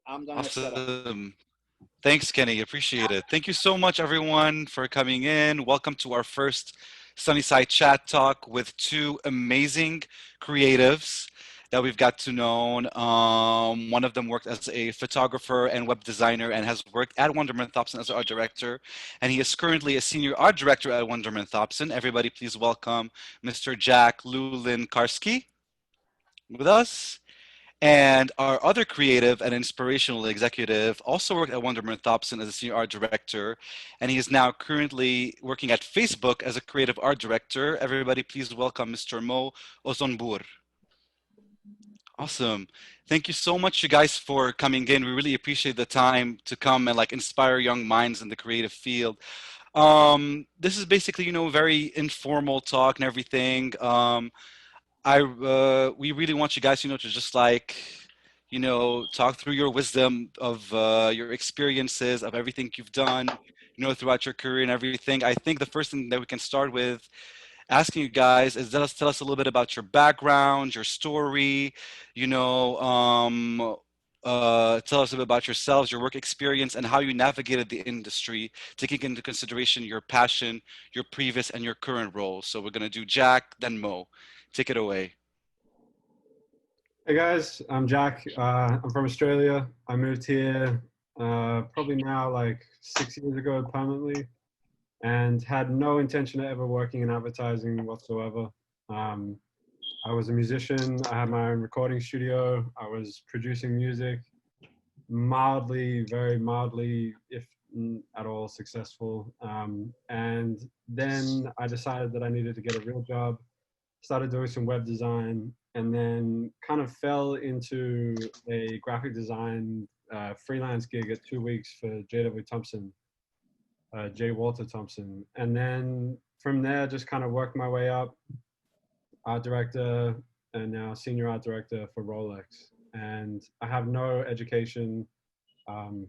I'm gonna shut up. Awesome. Thanks, Kenny. Appreciate it. Thank you so much, everyone, for coming in. Welcome to our first Sunnyside Chat Talk with two amazing creatives that we've got to know. One of them worked as a photographer and web designer and has worked at Wonderman Thompson as an art director. And he is currently a senior art director at Wonderman Thompson. Everybody, please welcome Mr. Jack Lulin Karski with us. And our other creative and inspirational executive also worked at Wonderman Thompson as a senior art director, and he is now currently working at Facebook as a creative art director. Everybody, please welcome Mr. Mo Ozonbur. Awesome. Thank you so much, you guys, for coming in. We really appreciate the time to come and like inspire young minds in the creative field. This is basically, very informal talk and everything. We really want you guys, to just like, talk through your wisdom of your experiences, of everything you've done, throughout your career and everything. I think the first thing that we can start with asking you guys is tell us a little bit about your background, your story, you know, um, tell us a bit about yourselves, your work experience, and how you navigated the industry, taking into consideration your passion, your previous and your current roles. So we're gonna do Jack, then Mo. Take it away. Hey guys, I'm Jack. I'm from Australia. I moved here probably now like 6 years ago permanently, and had no intention of ever working in advertising whatsoever. Um, I was a musician. I had my own recording studio. I was producing music, mildly, very mildly, if at all successful. And then I decided that I needed to get a real job, started doing some web design, and then kind of fell into a graphic design freelance gig at 2 weeks for JW Thompson, J. Walter Thompson. And then from there, just kind of worked my way up, art director, and now senior art director for Rolex. And I have no education. Um,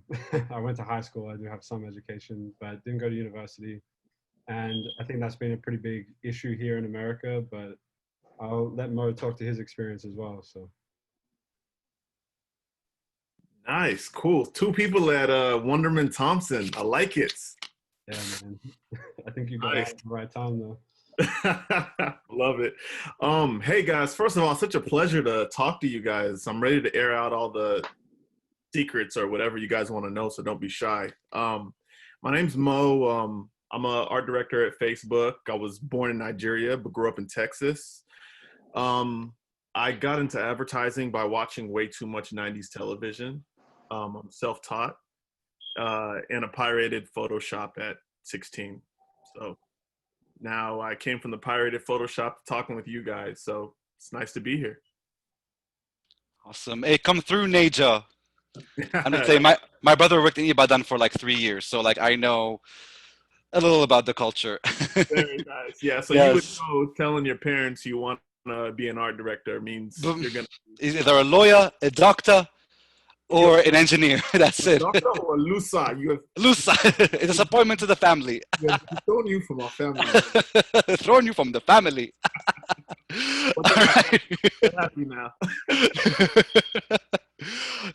I went to high school. I do have some education, but didn't go to university. And I think that's been a pretty big issue here in America. But I'll let Mo talk to his experience as well. So Nice, cool. Two people at Wonderman Thompson. I like it. yeah, man. I think you got out Nice. at the right time though. Love it. Hey guys, first of all, such a pleasure to talk to you guys. I'm ready to air out all the secrets or whatever you guys want to know, so don't be shy. My name's Mo. I'm a art director at Facebook. I was born in Nigeria, but grew up in Texas. I got into advertising by watching way too much 90s television. I'm self-taught and a pirated Photoshop at 16. So now I came from the pirated Photoshop to talking with you guys. So it's nice to be here. Awesome. Hey, come through, Naja. I'm gonna say my brother worked in Ibadan for like 3 years, so like I know a little about the culture. Very nice. Yeah. So you would Yes. know telling your parents you want to be an art director means Boom. you're gonna Is either a lawyer, a doctor, you're or an engineer. That's a it. doctor or a Lusa. Loose. It's a disappointment to the family. You have thrown you from our family. Throwing you from the family. But All right. they're happy now.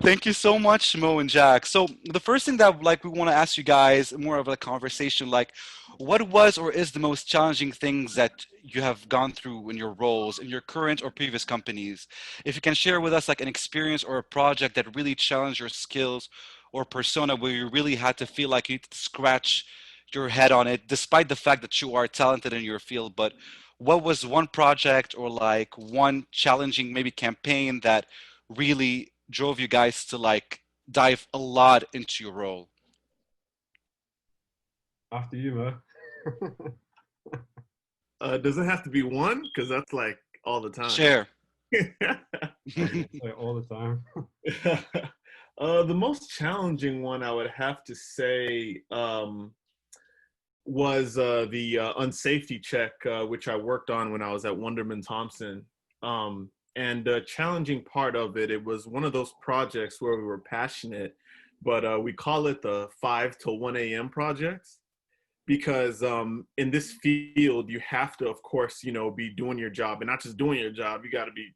Thank you so much, Mo and Jack. So the first thing that like we want to ask you guys, more of a conversation, like what was or is the most challenging things that you have gone through in your roles in your current or previous companies? If you can share with us like an experience or a project that really challenged your skills or persona where you really had to feel like you need to scratch your head on it, despite the fact that you are talented in your field, but what was one project or like one challenging maybe campaign that really drove you guys to like dive a lot into your role? After you, Mo. Does it have to be one? Because that's like all the time. Share. Like all the time. The most challenging one I would have to say was the unsafety check, which I worked on when I was at Wonderman Thompson. And the challenging part of it, it was one of those projects where we were passionate, but we call it the 5 to 1 a.m. projects. Because in this field, you have to, of course, be doing your job, and not just doing your job. You got to be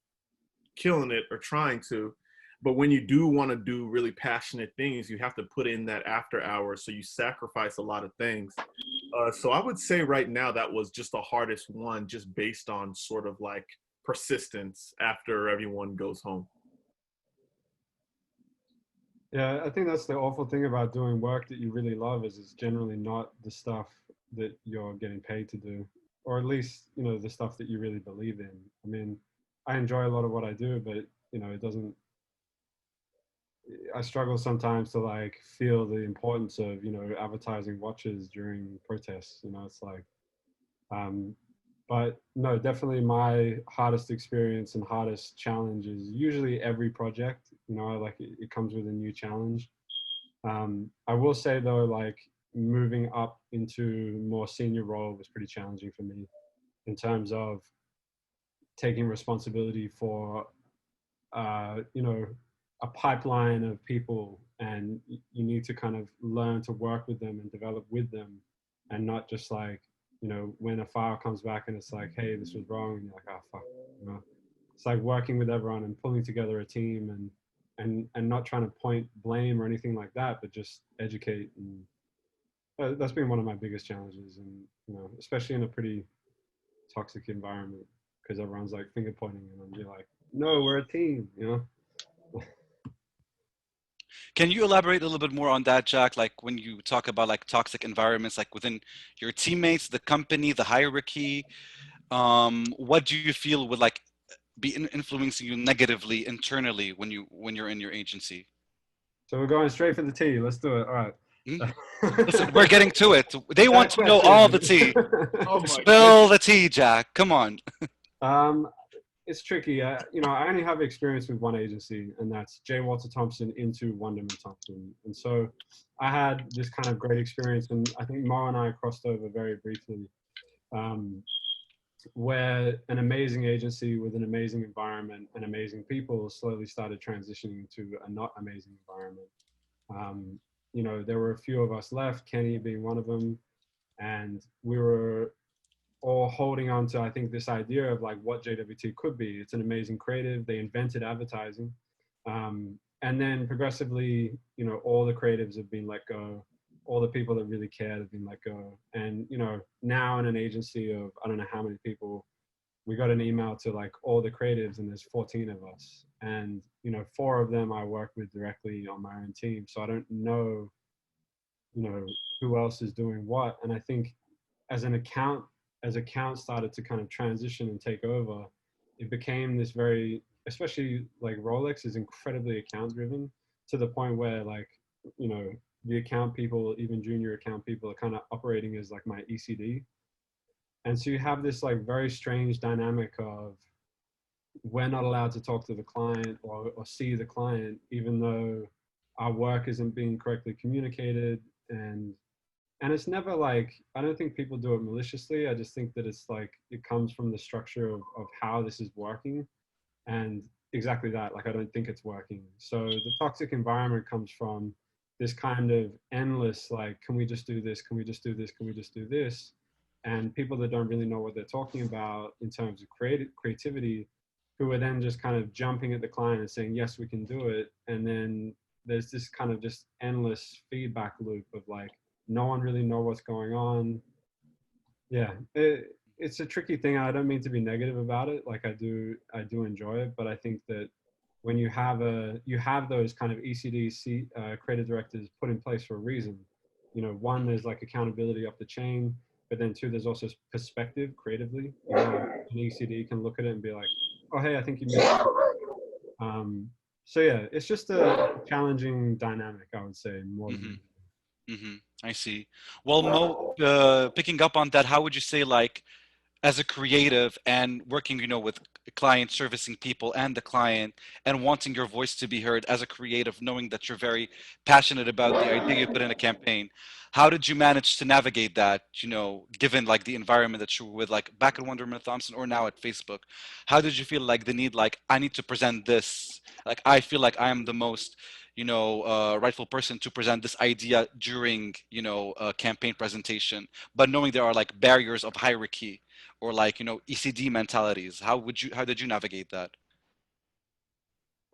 killing it or trying to. But when you do want to do really passionate things, you have to put in that after hours. So you sacrifice a lot of things. So I would say right now that was just the hardest one, just based on sort of like persistence after everyone goes home. Yeah, I think that's the awful thing about doing work that you really love is it's generally not the stuff that you're getting paid to do, or at least, you know, the stuff that you really believe in. I mean, I enjoy a lot of what I do, but you know, it doesn't, I struggle sometimes to like feel the importance of, you know, advertising watches during protests. You know, it's like, um, but no, definitely my hardest experience and hardest challenge is usually every project. You know, like it comes with a new challenge. I will say though, like moving up into more senior role was pretty challenging for me in terms of taking responsibility for, you know, a pipeline of people, and you need to kind of learn to work with them and develop with them, and not just like, you know, when a file comes back and it's like, hey, this was wrong, and you're like, oh fuck, you know, it's like working with everyone and pulling together a team, and not trying to point blame or anything like that, but just educate. And that's been one of my biggest challenges, and you know, especially in a pretty toxic environment, because everyone's like finger pointing and you're like, no, we're a team, you know. Can you elaborate a little bit more on that, Jack? Like when you talk about like toxic environments, like within your teammates, the company, the hierarchy, what do you feel would like be influencing you negatively internally when you're in your agency? So we're going straight for the tea. Let's do it. All right. Hmm? Listen, we're getting to it. They want That to know all the question. tea. Oh my Spill goodness. the tea, Jack. Come on. um, it's tricky. You know, I only have experience with one agency, and that's J. Walter Thompson into Wonderman Thompson. And so I had this kind of great experience, and I think Mo and I crossed over very briefly, um, where an amazing agency with an amazing environment and amazing people slowly started transitioning to a not amazing environment. Um, you know, there were a few of us left, Kenny being one of them, and we were all holding on to, I think, this idea of like what JWT could be. It's an amazing creative. They invented advertising. And then progressively, you know, all the creatives have been let go. All the people that really cared have been let go. And, you know, now in an agency of, I don't know how many people, we got an email to like all the creatives, and there's 14 of us. And, you know, 4 of them I work with directly on my own team. So I don't know, you know, who else is doing what. And I think as an account, as accounts started to kind of transition and take over, it became this very, especially like Rolex is incredibly account driven, to the point where like, you know, the account people, even junior account people, are kind of operating as like my ECD. And so you have this like very strange dynamic of, we're not allowed to talk to the client, or see the client, even though our work isn't being correctly communicated. And it's never like, I don't think people do it maliciously. I just think that it's like it comes from the structure of how this is working. And exactly that, like I don't think it's working. So the toxic environment comes from this kind of endless like, can we just do this, can we just do this, can we just do this? And people that don't really know what they're talking about in terms of creativity, who are then just kind of jumping at the client and saying, yes, we can do it. And then there's this kind of just endless feedback loop of like, no one really know what's going on. Yeah, it's a tricky thing. I don't mean to be negative about it. Like I do enjoy it, but I think that when you have those kind of ECD creative directors put in place for a reason. You know, one, there's like accountability up the chain, but then two, there's also perspective creatively. You know, an ECD can look at it and be like, oh hey, I think you missed it. Um, so yeah, it's just a challenging dynamic, I would say, more than Hmm. anything. Hmm. I see. Well, Mo, picking up on that, how would you say like as a creative and working, you know, with clients, servicing people and the client, and wanting your voice to be heard as a creative, knowing that you're very passionate about the idea you put in a campaign. How did you manage to navigate that, you know, given like the environment that you were with, like back at Wonderman Thompson or now at Facebook? How did you feel like the need, like, I need to present this, like, I feel like I am the most, you know, rightful person to present this idea during, you know, a campaign presentation, but knowing there are like barriers of hierarchy or like, you know, ECD mentalities? How did you navigate that?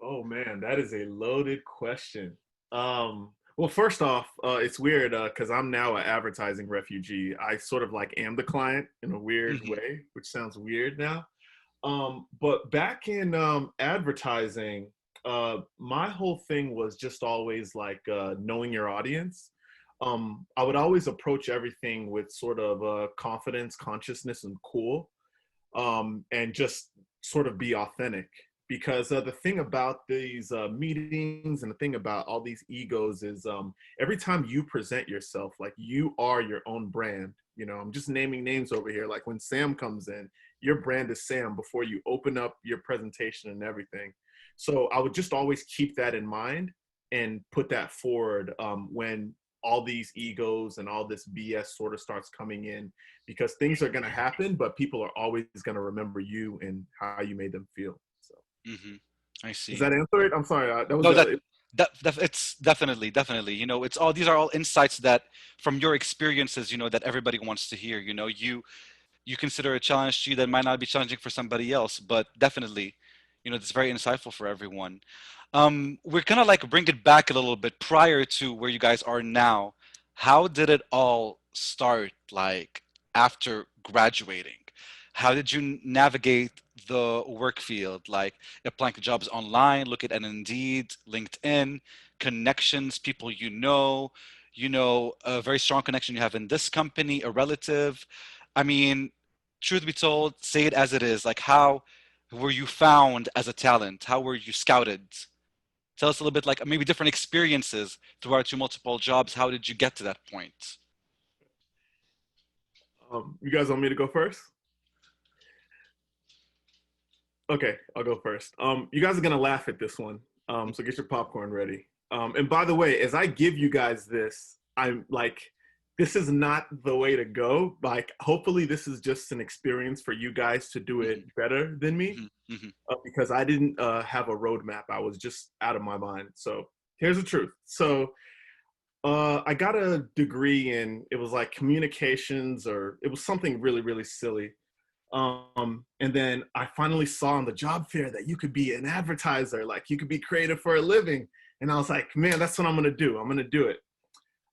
Oh man, that is a loaded question. Well, first off, it's weird because I'm now an advertising refugee. I sort of like am the client in a weird Hmm. way, which sounds weird now. But back in advertising, my whole thing was just always like knowing your audience. I would always approach everything with sort of confidence, consciousness, and cool, and just sort of be authentic. Because the thing about these meetings and the thing about all these egos is every time you present yourself, like you are your own brand. You know, I'm just naming names over here. Like when Sam comes in, your brand is Sam before you open up your presentation and everything. So I would just always keep that in mind and put that forward when all these egos and all this BS sort of starts coming in, because things are going to happen, but people are always going to remember you and how you made them feel. So Hmm. I does see. that answer it? I'm sorry. That was No, a, it's definitely. It's all these are all insights that from your experiences, that everybody wants to hear. You consider a challenge to you that might not be challenging for somebody else, but definitely, it's very insightful for everyone. We're gonna like bring it back a little bit prior to where you guys are now. How did it all start, like after graduating? How did you navigate the work field, like applying to jobs online, look at an Indeed, LinkedIn, connections, people a very strong connection you have in this company, a relative. I mean, truth be told, say it as it is. Like, how were you found as a talent? How were you scouted? Tell us a little bit, like maybe different experiences throughout your multiple jobs. How did you get to that point? you guys want me to go first? Okay, I'll go first. You guys are gonna laugh at this one. So get your popcorn ready. And by the way, as I give you guys this, I'm like, this is not the way to go. Like, hopefully, this is just an experience for you guys to do it Hmm. better than me, Hmm. Hmm. because I didn't have a roadmap. I was just out of my mind. So here's the truth. So I got a degree in, it was like communications, or it was something really, really silly. And then I finally saw on the job fair that you could be an advertiser, like you could be creative for a living. And I was like, man, that's what I'm gonna do. I'm gonna do it.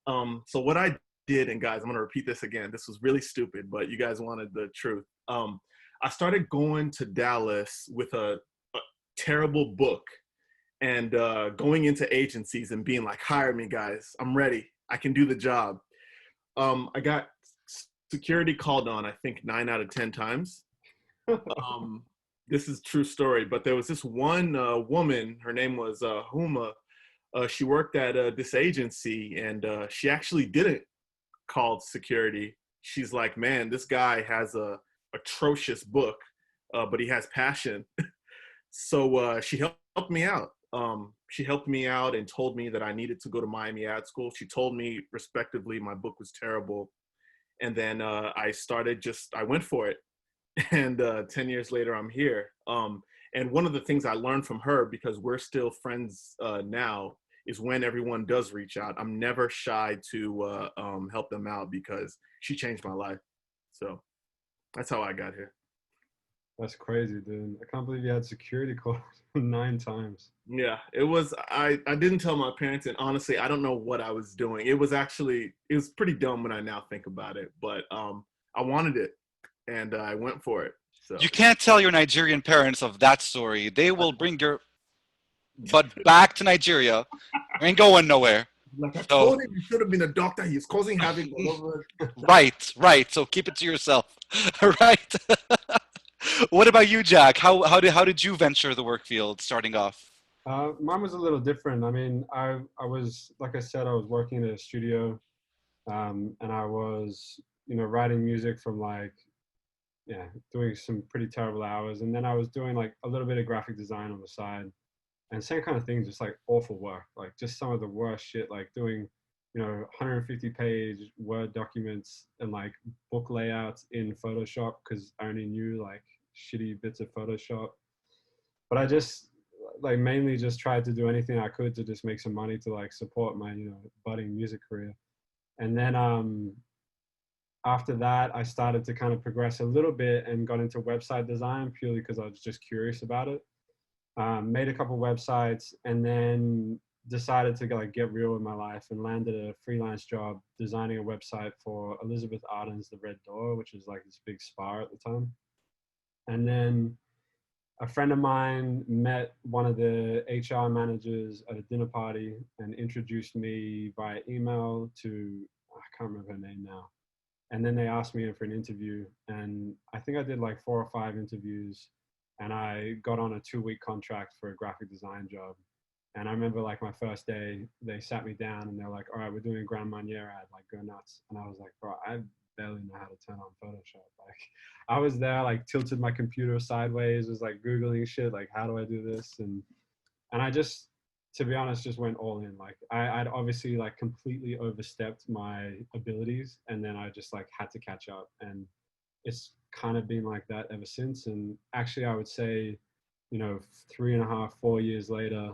So what I did, and guys, I'm gonna repeat this again. This was really stupid, but you guys wanted the truth. I started going to Dallas with a terrible book and going into agencies and being like, hire me, guys. I'm ready. I can do the job. I got security called on, I think 9 out of 10 times. Um, this is true story, but there was this one woman. Her name was Huma. She worked at this agency, and she actually didn't call security. She's like, man, this guy has a atrocious book, but he has passion. So she helped me out. She helped me out and told me that I needed to go to Miami Ad School. She told me respectively my book was terrible, and then I went for it. And 10 years later, I'm here. And one of the things I learned from her, because we're still friends now, is when everyone does reach out, I'm never shy to help them out, because she changed my life. So that's how I got here. That's crazy, dude. I can't believe you had security called 9 times. Yeah, it was. I didn't tell my parents, and honestly, I don't know what I was doing. It was pretty dumb when I now think about it, but I wanted it, and I went for it. You So can't tell your Nigerian parents of that story. They will bring your butt back to Nigeria. Ain't going nowhere. like, I So, told him you should have been a doctor. He's causing havoc all over. right, right. So keep it to yourself. Right. What about you, Jack? How did you venture the work field starting off? Mine was a little different. I mean, I was, like I said, I was working in a studio, and I was, writing music from like, yeah, doing some pretty terrible hours. And then I was doing like a little bit of graphic design on the side, and same kind of thing, just like awful work, like just some of the worst shit, like doing, 150-page Word documents and like book layouts in Photoshop because I only knew like shitty bits of Photoshop. But I just like mainly just tried to do anything I could to just make some money to like support my, budding music career. And then after that, I started to kind of progress a little bit and got into website design purely because I was just curious about it. made a couple websites, and then decided to like get real with my life and landed a freelance job designing a website for Elizabeth Arden's The Red Door, which is like this big spa at the time. And then a friend of mine met one of the HR managers at a dinner party and introduced me via email to, I can't remember her name now. And then they asked me in for an interview, and I think I did like 4 or 5 interviews, and I got on a 2-week contract for a graphic design job. And I remember like my first day, they sat me down and they're like, all right, we're doing a Grand Marnier ad, like go nuts. And I was like, bro, I barely know how to turn on Photoshop. Like I was there, like tilted my computer sideways, was like Googling shit, like how do I do this? And I just, to be honest, just went all in. Like I'd obviously like completely overstepped my abilities, and then I just like had to catch up. And it's kind of been like that ever since. And actually I would say, you know, 3.5, 4 years later,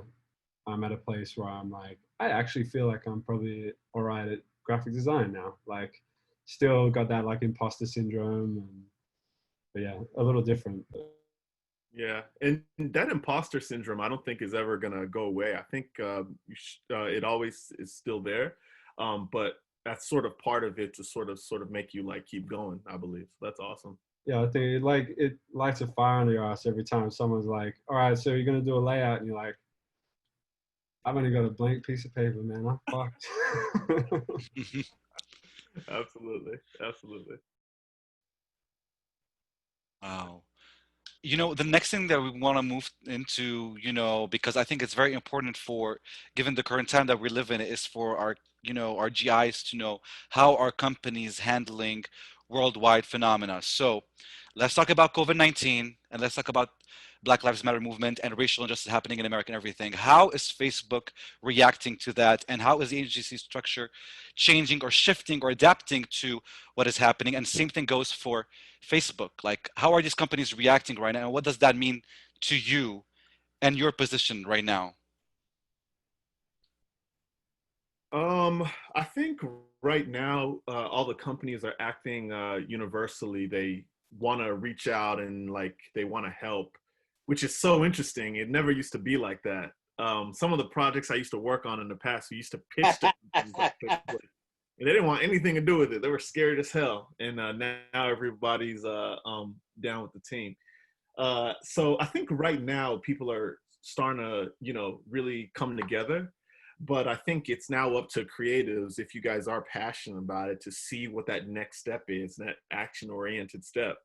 I'm at a place where I'm like, I actually feel like I'm probably all right at graphic design now. Like, still got that like imposter syndrome, and, but yeah, a little different. Yeah, and that imposter syndrome, I don't think is ever gonna go away. I think it always is still there, but that's sort of part of it to sort of make you like keep going. I believe that's awesome. Yeah, I think it lights a fire under your ass every time someone's like, all right, so you're gonna do a layout, and you're like, I've only got a blank piece of paper, man. I'm fucked. Absolutely, absolutely. Wow. You know, the next thing that we want to move into, you know, because I think it's very important for, given the current time that we live in, is for our, you know, our GIs to know how our companies handling worldwide phenomena. So let's talk about COVID-19, and let's talk about Black Lives Matter movement and racial injustice happening in America and everything. How is Facebook reacting to that? And how is the agency structure changing or shifting or adapting to what is happening? And same thing goes for Facebook. Like, how are these companies reacting right now? And what does that mean to you and your position right now? I think right now all the companies are acting universally. They want to reach out and like they want to help, which is so interesting. It never used to be like that. Some of the projects I used to work on in the past, we used to pitch to companies like Facebook, and they didn't want anything to do with it. They were scared as hell, and now everybody's down with the team. So I think right now people are starting to, you know, really come together. But I think it's now up to creatives, if you guys are passionate about it, to see what that next step is, that action-oriented step.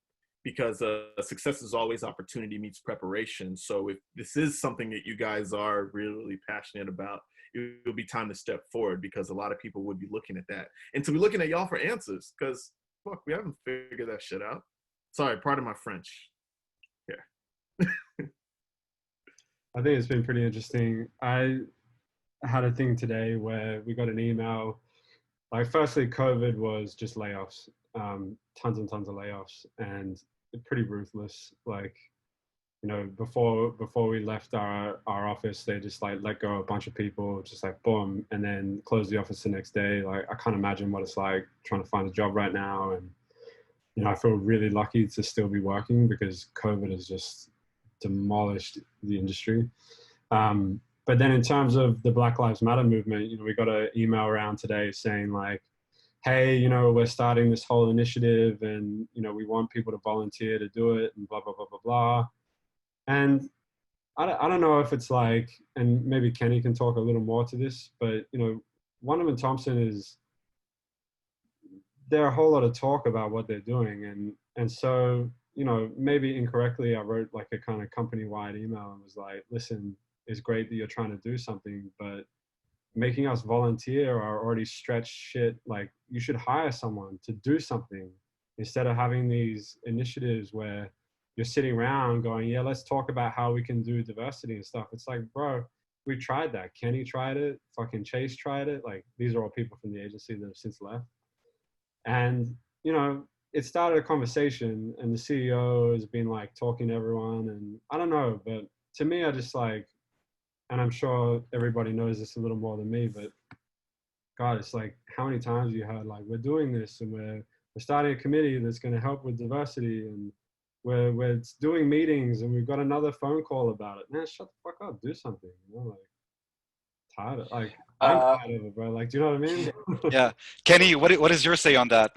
Because success is always opportunity meets preparation. So if this is something that you guys are really passionate about, it will be time to step forward, because a lot of people would be looking at that. And to be looking at y'all for answers, because, fuck, we haven't figured that shit out. Sorry, pardon my French. I think it's been pretty interesting. I had a thing today where we got an email. Like, firstly, COVID was just layoffs, tons and tons of layoffs, and pretty ruthless. Like, you know, before we left our office, they just like let go of a bunch of people, just like boom, and then close the office the next day. Like, I can't imagine what it's like trying to find a job right now. And, you know, I feel really lucky to still be working, because COVID has just demolished the industry. But then in terms of the Black Lives Matter movement, you know, we got an email around today saying like, hey, you know, we're starting this whole initiative, and, you know, we want people to volunteer to do it, and blah, blah, blah, blah, blah. And I don't know if it's like, and maybe Kenny can talk a little more to this, but, you know, Wonderman Thompson is, there are a whole lot of talk about what they're doing. And so, you know, maybe incorrectly, I wrote like a kind of company-wide email and was like, listen, it's great that you're trying to do something, but making us volunteer or already stretched shit. Like, you should hire someone to do something, instead of having these initiatives where you're sitting around going, yeah, let's talk about how we can do diversity and stuff. It's like, bro, we tried that. Kenny tried it. Fucking Chase tried it. Like, these are all people from the agency that have since left. And, you know, it started a conversation, and the CEO has been like talking to everyone. And I don't know, but to me, I just like, and I'm sure everybody knows this a little more than me, but God, it's like, how many times you heard like, we're doing this, and we're starting a committee that's going to help with diversity, and we're doing meetings and we've got another phone call about it. Man, shut the fuck up, do something. You know, like tired of, like I'm tired of it, bro. Like, do you know what I mean? Yeah. Kenny, what is your say on that?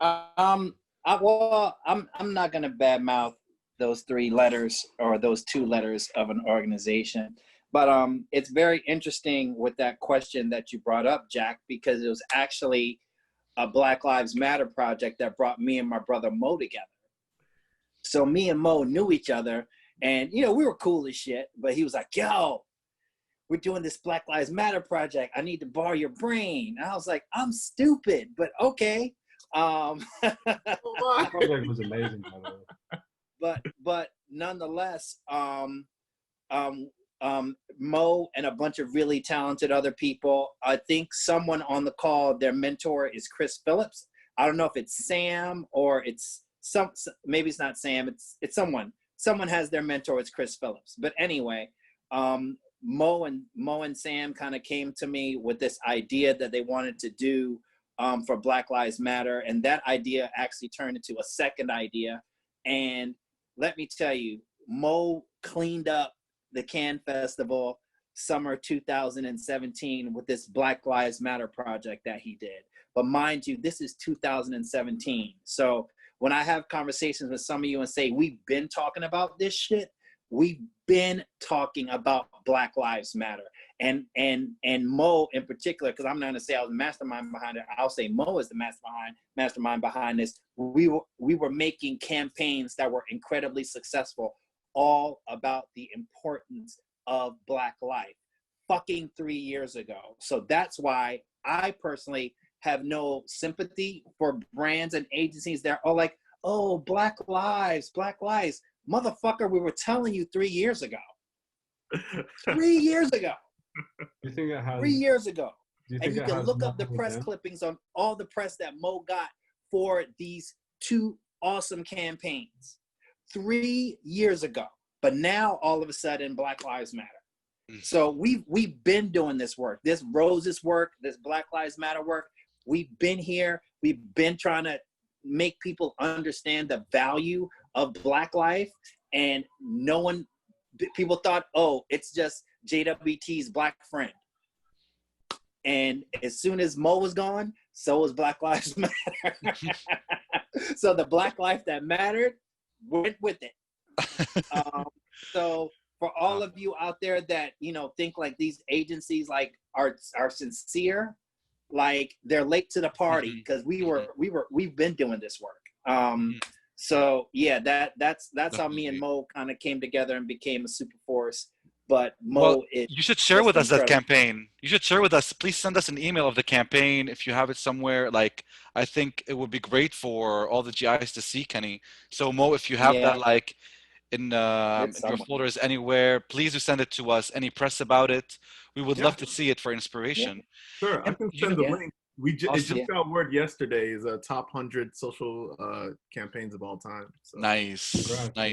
I'm not gonna badmouth those 3 letters or those 2 letters of an organization, but it's very interesting with that question that you brought up, Jack, because it was actually a Black Lives Matter project that brought me and my brother Mo together. So me and Mo knew each other, and you know we were cool as shit. But he was like, "Yo, we're doing this Black Lives Matter project. I need to borrow your brain." And I was like, "I'm stupid, but okay." The project was amazing, by the way. but nonetheless, Mo and a bunch of really talented other people. I think someone on the call, their mentor is Chris Phillips. I don't know if it's Sam or it's maybe it's not Sam. It's someone. Someone has their mentor. It's Chris Phillips. But anyway, Mo and Sam kind of came to me with this idea that they wanted to do for Black Lives Matter, and that idea actually turned into a second idea. And let me tell you, Mo cleaned up the Cannes Festival summer 2017 with this Black Lives Matter project that he did. But mind you, this is 2017. So when I have conversations with some of you and say, we've been talking about this shit, we've been talking about Black Lives Matter. And Mo in particular, because I'm not gonna say I was the mastermind behind it, I'll say Mo is the mastermind behind this. We were making campaigns that were incredibly successful, all about the importance of Black life, fucking 3 years ago. So that's why I personally have no sympathy for brands and agencies that are like, oh, Black lives. Motherfucker, we were telling you 3 years ago. 3 years ago. Do you think it has? 3 years ago. Do you And think you it can has look up the more press than- clippings on all the press that Mo got for these 2 awesome campaigns 3 years ago. But now all of a sudden, Black Lives Matter. So we've been doing this work, this Roses work, this Black Lives Matter work. We've been here. We've been trying to make people understand the value of Black life. And people thought, oh, it's just JWT's Black friend. And as soon as Mo was gone, so was Black Lives Matter. So the Black life that mattered went with it. So for all of you out there that, you know, think like these agencies like are sincere, like they're late to the party, because we've been doing this work. So yeah, that's how me and Mo kind of came together and became a super force. But Mo, you should share with us that campaign. You should share with us. Please send us an email of the campaign if you have it somewhere. Like, I think it would be great for all the GIs to see, Kenny. So Mo, if you have that, like in your folders anywhere, please do send it to us. Any press about it, we would love to see it for inspiration. Sure, I can send the link. It just got word yesterday is a top 100 social campaigns of all time. So. Nice.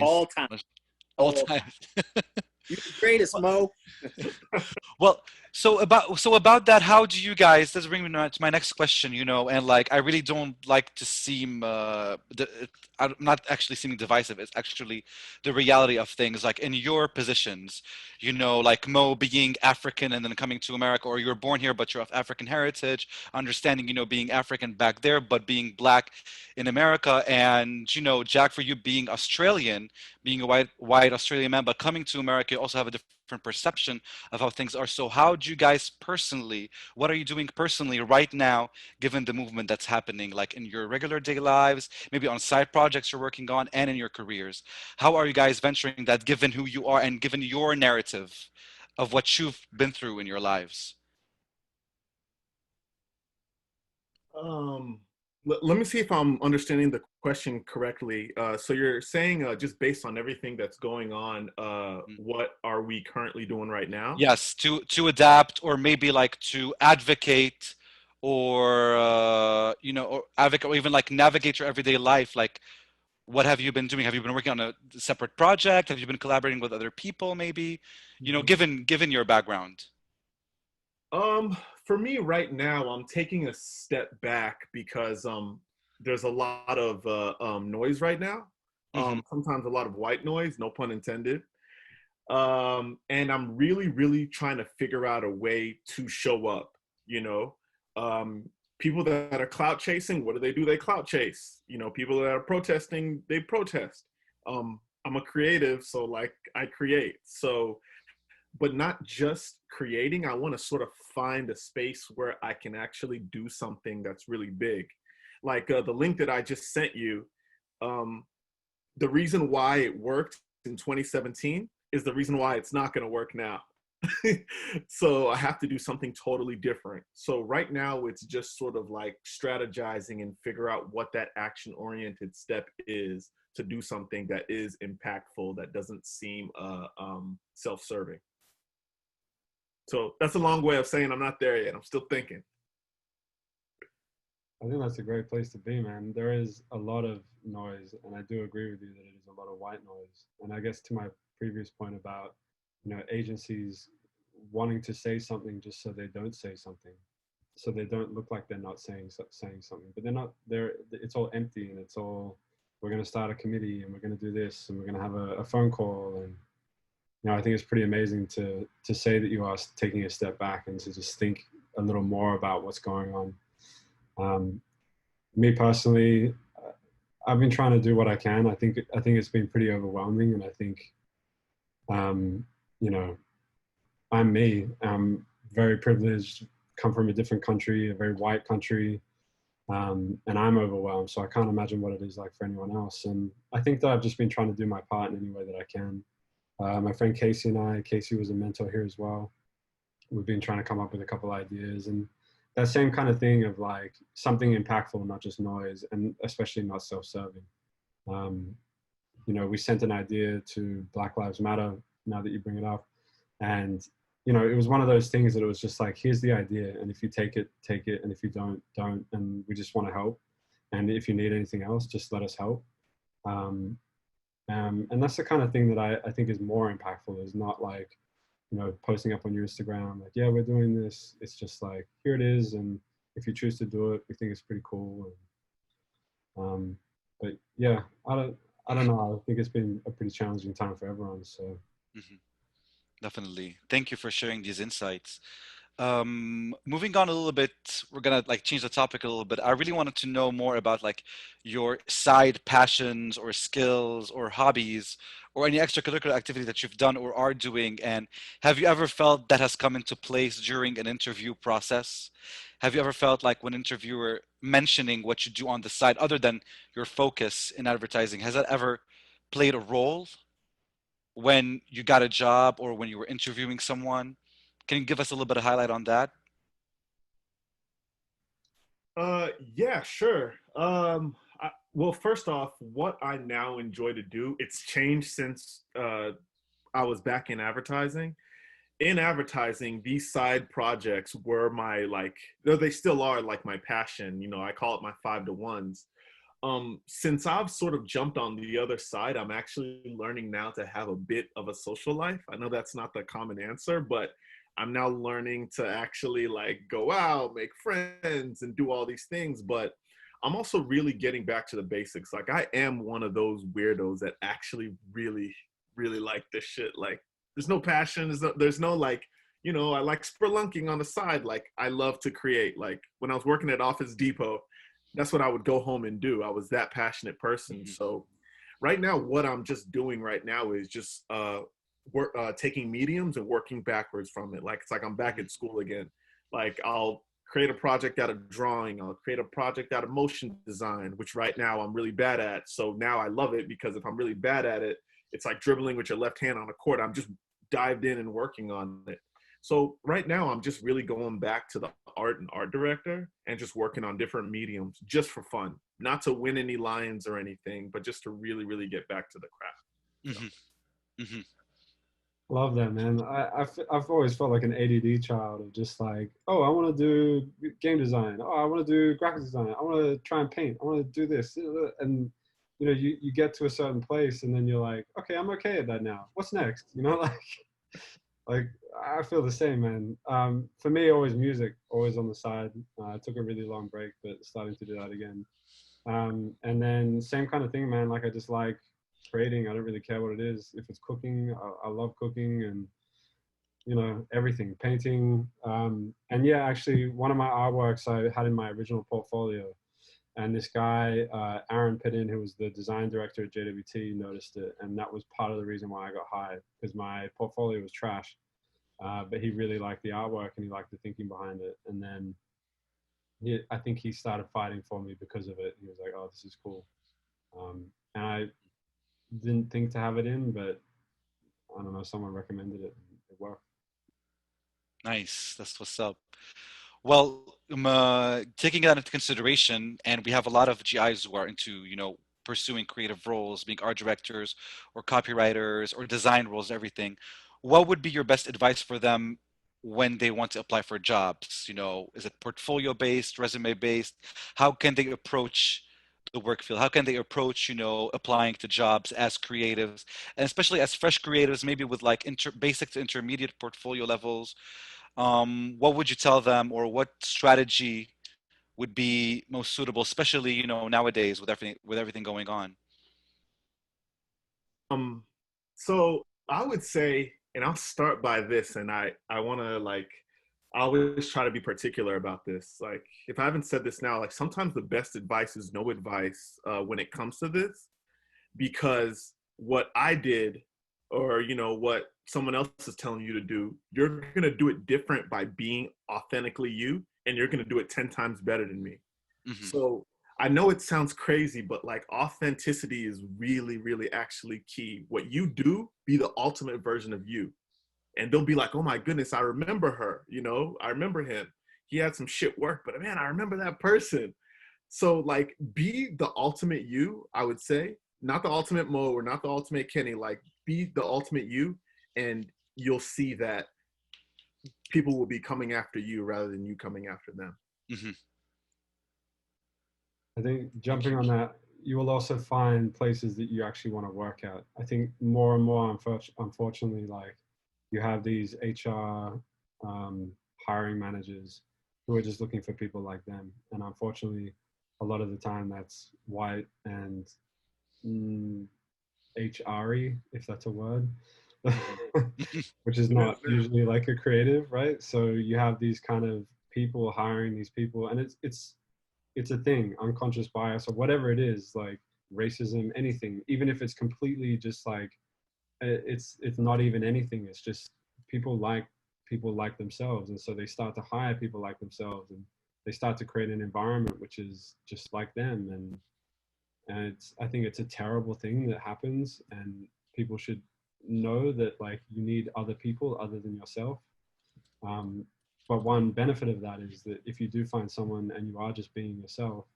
All time. You're the greatest, Mo. Well, so about that, how do you guys? This brings me to my next question. You know, and like I really don't like to seem. I'm not actually seeming divisive. It's actually the reality of things. Like in your positions, you know, like Mo being African and then coming to America, or you're born here but you're of African heritage. Understanding, you know, being African back there but being Black in America, and you know, Jack, for you being Australian, being a white Australian man, but coming to America, you also have a different perception of how things are. So how do you guys personally, what are you doing personally right now, given the movement that's happening, like in your regular day lives, maybe on side projects you're working on, and in your careers? How are you guys venturing that, given who you are and given your narrative of what you've been through in your lives? Let me see if I'm understanding the question correctly. So you're saying just based on everything that's going on, what are we currently doing right now? Yes, to adapt, or maybe like to advocate, or you know, or advocate, or even like navigate your everyday life. Like, what have you been doing? Have you been working on a separate project? Have you been collaborating with other people? Maybe, you know, given your background. For me right now, I'm taking a step back because there's a lot of noise right now. Sometimes a lot of white noise, no pun intended. And I'm really, really trying to figure out a way to show up, you know. People that are clout chasing, what do? They clout chase. You know, people that are protesting, they protest. I'm a creative, so like I create. So, but not just creating, I want to sort of find a space where I can actually do something that's really big. Like the link that I just sent you, the reason why it worked in 2017 is the reason why it's not going to work now. So I have to do something totally different. So right now it's just sort of like strategizing and figure out what that action oriented step is to do something that is impactful, that doesn't seem self-serving. So that's a long way of saying I'm not there yet. I'm still thinking. I think that's a great place to be, man. There is a lot of noise, and I do agree with you that it is a lot of white noise. And I guess to my previous point about, you know, agencies wanting to say something just so they don't say something, so they don't look like they're not saying something, but they're not. It's all empty, and it's all, we're going to start a committee, and we're going to do this, and we're going to have a phone call, and you know, I think it's pretty amazing to say that you are taking a step back and to just think a little more about what's going on. Me personally, I've been trying to do what I can. I think it's been pretty overwhelming, and I think, you know, I'm me. I'm very privileged, come from a different country, a very white country, and I'm overwhelmed. So I can't imagine what it is like for anyone else. And I think that I've just been trying to do my part in any way that I can. My friend Casey was a mentor here as well. We've been trying to come up with a couple ideas, and that same kind of thing of like something impactful, not just noise, and especially not self-serving. You know, we sent an idea to Black Lives Matter, now that you bring it up. And, you know, it was one of those things that it was just like, here's the idea. And if you take it, take it. And if you don't, don't. And we just want to help. And if you need anything else, just let us help. And that's the kind of thing that I think is more impactful, is not like, you know, posting up on your Instagram, like, yeah, we're doing this. It's just like, here it is. And if you choose to do it, we think it's pretty cool. And, but yeah, I don't know. I think it's been a pretty challenging time for everyone. So. Definitely. Thank you for sharing these insights. Moving on a little bit, we're gonna like change the topic a little bit. I really wanted to know more about like your side passions or skills or hobbies or any extracurricular activity that you've done or are doing. And have you ever felt that has come into place during an interview process? Have you ever felt like when interviewer mentioning what you do on the side, other than your focus in advertising, has that ever played a role when you got a job or when you were interviewing someone? Can you give us a little bit of highlight on that? Yeah, sure. Well, first off, what I now enjoy to do, it's changed since I was back in advertising. In advertising, these side projects were my, like, though they still are like my passion. You know, I call it my 5 to 1s. Since I've sort of jumped on the other side, I'm actually learning now to have a bit of a social life. I know that's not the common answer, but I'm now learning to actually like go out, make friends, and do all these things. But I'm also really getting back to the basics. Like, I am one of those weirdos that actually really, really like this shit. Like, there's no passion. There's no like, you know, I like spelunking on the side. Like, I love to create. Like, when I was working at Office Depot, that's what I would go home and do. I was that passionate person. So right now, what I'm just doing right now is just taking mediums and working backwards from it. Like, it's like I'm back at school again. Like, I'll create a project out of drawing. I'll create a project out of motion design, which right now I'm really bad at. So now I love it, because if I'm really bad at it, it's like dribbling with your left hand on a court. I'm just dived in and working on it. So right now I'm just really going back to the art and art director and just working on different mediums just for fun, not to win any lions or anything, but just to really, really get back to the craft. So. Love that, man. I've always felt like an ADD child, of just like, oh, I want to do game design. Oh, I want to do graphic design. I want to try and paint. I want to do this. And, you know, you get to a certain place and then you're like, okay, I'm okay at that now. What's next? You know, like I feel the same, man. For me, always music, always on the side. I took a really long break, but starting to do that again. And then same kind of thing, man. Like, I just like creating. I don't really care what it is. If it's cooking, I love cooking, and you know, everything, painting. And yeah, actually one of my artworks I had in my original portfolio, and this guy, Aaron Pittman, who was the design director at JWT, noticed it. And that was part of the reason why I got hired, because my portfolio was trash. But he really liked the artwork and he liked the thinking behind it. And then I think he started fighting for me because of it. He was like, oh, this is cool. And I didn't think to have it in, but I don't know, someone recommended it and it worked. Nice. That's what's up. Well, taking that into consideration, and we have a lot of GIs who are into, pursuing creative roles, being art directors or copywriters or design roles, everything. What would be your best advice for them when they want to apply for jobs? Is it portfolio based, resume based? How can they approach the work field? How can they approach, applying to jobs as creatives, and especially as fresh creatives, maybe with like basic to intermediate portfolio levels? What would you tell them, or what strategy would be most suitable, especially nowadays with everything going on? So I would say, and I'll start by this, and I want to I always try to be particular about this. Like, if I haven't said this now, like sometimes the best advice is no advice when it comes to this, because what I did, or what someone else is telling you to do, you're gonna do it different by being authentically you, and you're gonna do it 10 times better than me. Mm-hmm. So I know it sounds crazy, but like authenticity is really, really actually key. What you do, be the ultimate version of you. And they'll be like, oh my goodness, I remember her, I remember him. He had some shit work, but man, I remember that person. So like, be the ultimate you, I would say. Not the ultimate Mo or not the ultimate Kenny, like be the ultimate you, and you'll see that people will be coming after you rather than you coming after them. Mm-hmm. I think jumping on that, you will also find places that you actually want to work at. I think more and more, unfortunately, like you have these HR hiring managers who are just looking for people like them. And unfortunately, a lot of the time that's white and HRE, if that's a word, which is not usually like a creative, right? So you have these kind of people hiring these people, and it's a thing, unconscious bias or whatever it is, like racism, anything, even if it's completely just like, it's not even anything. It's just people like themselves. And so they start to hire people like themselves, and they start to create an environment which is just like them. And I think it's a terrible thing that happens, and people should know that like you need other people other than yourself. But one benefit of that is that if you do find someone and you are just being yourself,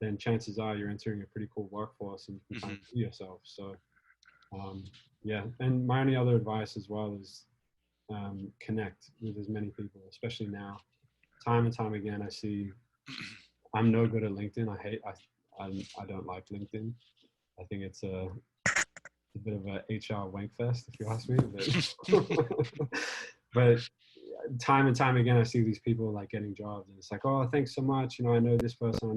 then chances are you're entering a pretty cool workforce and you can kind of be yourself. So yeah, and my only other advice as well is connect with as many people, especially now. Time and time again, I see I'm no good at LinkedIn. I don't like LinkedIn. I think it's a bit of a HR wank fest, if you ask me. But time and time again, I see these people like getting jobs, and it's like, oh, thanks so much. I know this person,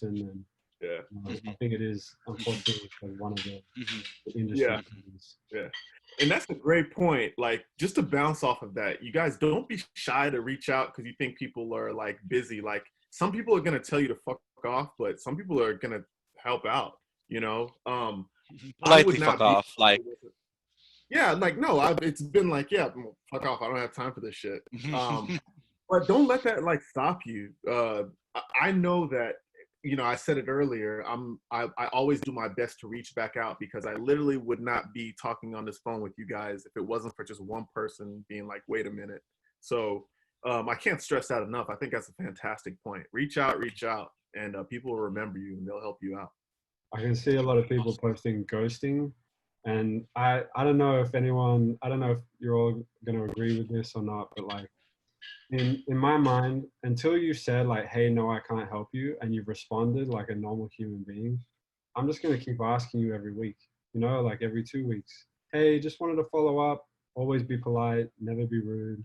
and yeah, I think it is unfortunately for one of the industry. Yeah. And that's a great point. Like, just to bounce off of that, you guys don't be shy to reach out because you think people are like busy. Like, some people are gonna tell you to fuck off, but some people are gonna help out. Politely fuck off, like. Yeah, like no, it's been like, yeah, fuck off. I don't have time for this shit. But don't let that like stop you. I know that, I said it earlier. I always do my best to reach back out, because I literally would not be talking on this phone with you guys if it wasn't for just one person being like, wait a minute. So I can't stress that enough. I think that's a fantastic point. Reach out, and people will remember you and they'll help you out. I can see a lot of people posting ghosting. And I don't know if you're all going to agree with this or not, but like in my mind, until you said like, hey, no, I can't help you, and you've responded like a normal human being, I'm just going to keep asking you every week, like every 2 weeks. Hey, just wanted to follow up, always be polite, never be rude.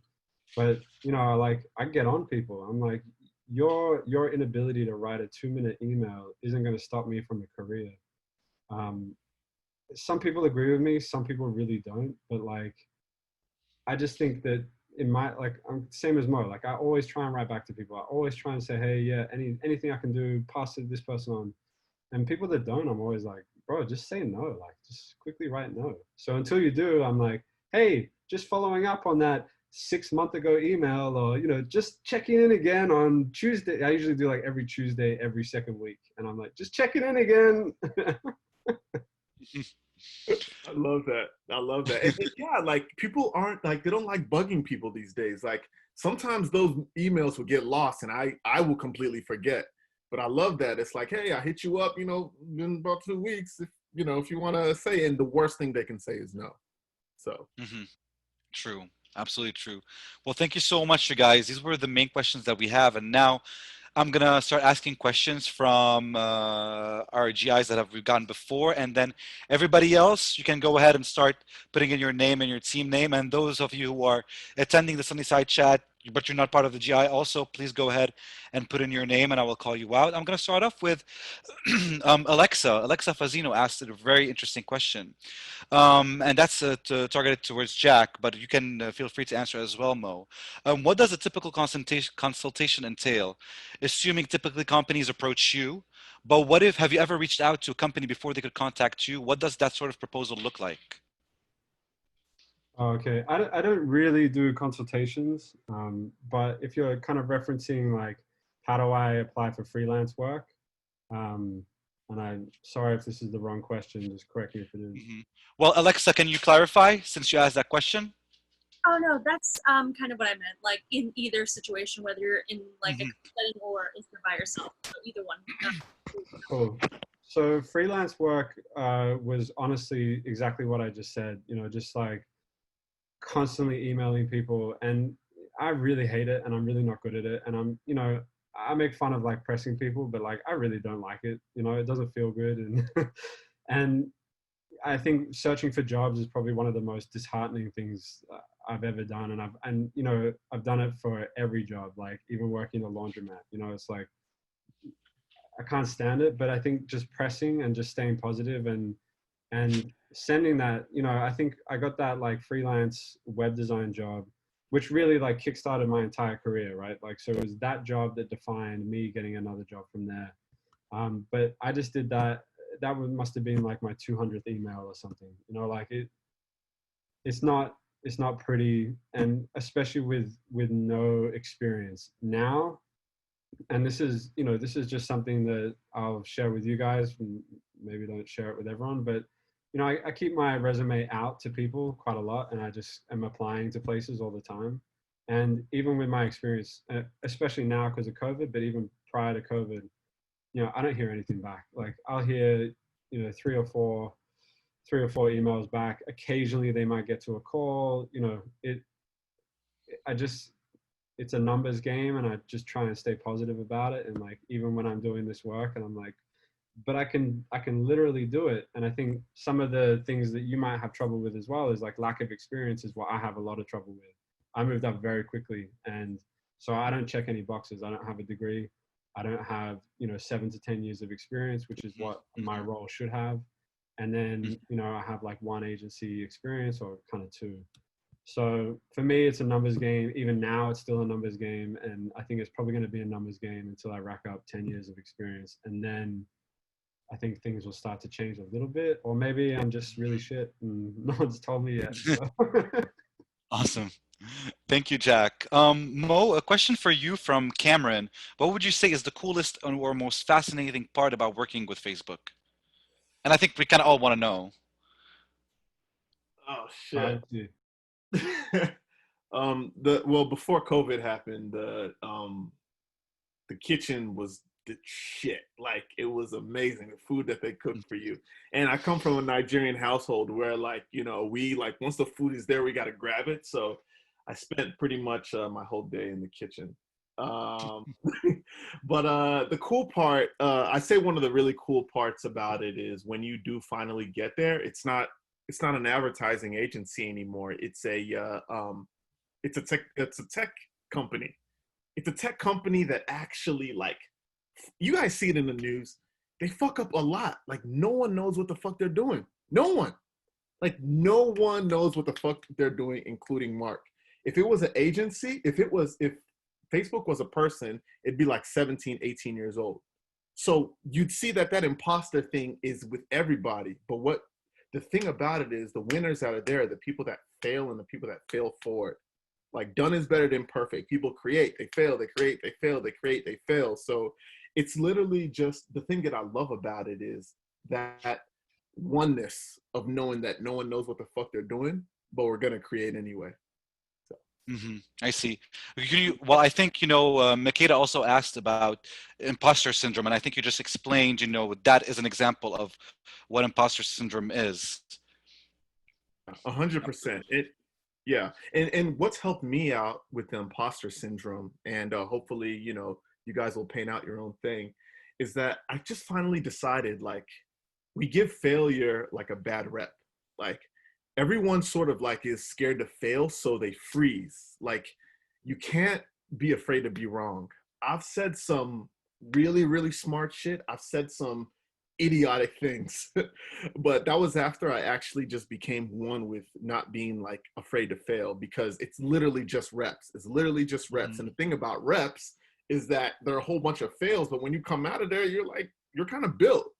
But, like I get on people. I'm like, your inability to write a 2-minute email isn't going to stop me from a career. some people agree with me, some people really don't. But like, I just think that in my, like, I'm same as Mo. Like, I always try and write back to people. I always try and say, hey, yeah, anything I can do, pass it this person on. And people that don't, I'm always like, bro, just say no. Like, just quickly write no. So until you do, I'm like, hey, just following up on that 6 month ago email, or, you know, just checking in again on Tuesday. I usually do like every Tuesday, every second week. And I'm like, just checking in again. I love that. I love that. And yeah, like people aren't like, they don't like bugging people these days. Like sometimes those emails will get lost and I will completely forget. But I love that. It's like, hey, I hit you up, you know, in about 2 weeks. If, you know, if you want to say, and the worst thing they can say is no. So. True. Absolutely true. Well, thank you so much, you guys. These were the main questions that we have. And now I'm going to start asking questions from our GIs that we've gotten before. And then everybody else, you can go ahead and start putting in your name and your team name. And those of you who are attending the Sunnyside Chat, but you're not part of the GI also, please go ahead and put in your name and I will call you out. I'm going to start off with Alexa. Alexa Fazino asked a very interesting question. And that's targeted towards Jack, but you can feel free to answer as well, Mo. What does a typical consultation entail? Assuming typically companies approach you, but what if, have you ever reached out to a company before they could contact you? What does that sort of proposal look like? Okay, I don't really do consultations, but if you're kind of referencing like, how do I apply for freelance work? And I'm sorry if this is the wrong question, just correct me if it is. Well, Alexa, can you clarify since you asked that question? Oh no, that's kind of what I meant. Like in either situation, whether you're in like a setting or if you're by yourself, so either one. Cool. So freelance work was honestly exactly what I just said. You know, just like constantly emailing people, and I really hate it, and I'm really not good at it. And I'm, you know, I make fun of like pressing people, but like I really don't like it. You know, it doesn't feel good, and and I think searching for jobs is probably one of the most disheartening things I've ever done. And you know, I've done it for every job, like even working a laundromat. You know, it's like I can't stand it, but I think just pressing and just staying positive and sending that, you know, I think I got that like freelance web design job, which really like kickstarted my entire career, right? Like, so it was that job that defined me getting another job from there. But I just did that. That must have been like my 200th email or something, you know, like it's not pretty. And especially with no experience now. And this is, you know, this is just something that I'll share with you guys, and maybe don't share it with everyone, but you know, I keep my resume out to people quite a lot, and I just am applying to places all the time. And even with my experience, especially now because of COVID, but even prior to COVID, you know, I don't hear anything back. Like I'll hear, you know, three or four emails back. Occasionally they might get to a call, you know, it's a numbers game, and I just try and stay positive about it. And like, even when I'm doing this work and I'm like, but I can literally do it. And I think some of the things that you might have trouble with as well is like lack of experience is what I have a lot of trouble with. I moved up very quickly, and so I don't check any boxes. I don't have a degree. I don't have, you know, 7 to 10 years of experience, which is what my role should have. And then, you know, I have like 1 agency experience, or kind of 2. So for me, it's a numbers game. Even now, it's still a numbers game. And I think it's probably going to be a numbers game until I rack up 10 years of experience. And then I think things will start to change a little bit. Or maybe I'm just really shit and no one's told me yet. So. Awesome. Thank you, Jack. Mo, a question for you from Cameron. What would you say is the coolest or most fascinating part about working with Facebook? And I think we kind of all want to know. Oh shit. Well, before COVID happened, the kitchen was the shit. Like, it was amazing, the food that they cooked for you. And I come from a Nigerian household where, like, you know, we like, once the food is there, we got to grab it. So I spent pretty much my whole day in the kitchen. But the cool part, I say one of the really cool parts about it is when you do finally get there, it's not an advertising agency anymore. It's a tech company. It's a tech company that actually, like, you guys see it in the news. They fuck up a lot. Like, no one knows what the fuck they're doing. No one. Like, no one knows what the fuck they're doing, including Mark. If it was an agency, if Facebook was a person, it'd be like 17, 18 years old. So you'd see that imposter thing is with everybody. But what the thing about it is, the winners that are there are the people that fail and the people that fail forward. Like, done is better than perfect. People create, they fail, they create, they fail, they create, they fail. So it's literally just, the thing that I love about it is that oneness of knowing that no one knows what the fuck they're doing, but we're gonna create anyway. So. I see. Well, I think, Makeda also asked about imposter syndrome, and I think you just explained, that is an example of what imposter syndrome is. 100%. Yeah. And what's helped me out with the imposter syndrome, and hopefully, you guys will paint out your own thing, is that I just finally decided, like, we give failure like a bad rep. Like, everyone sort of like is scared to fail, so they freeze. Like, you can't be afraid to be wrong. I've said some really, really smart shit. I've said some idiotic things, but that was after I actually just became one with not being like afraid to fail, because it's literally just reps. It's literally just reps. And the thing about reps is that there are a whole bunch of fails, but when you come out of there, you're kind of built,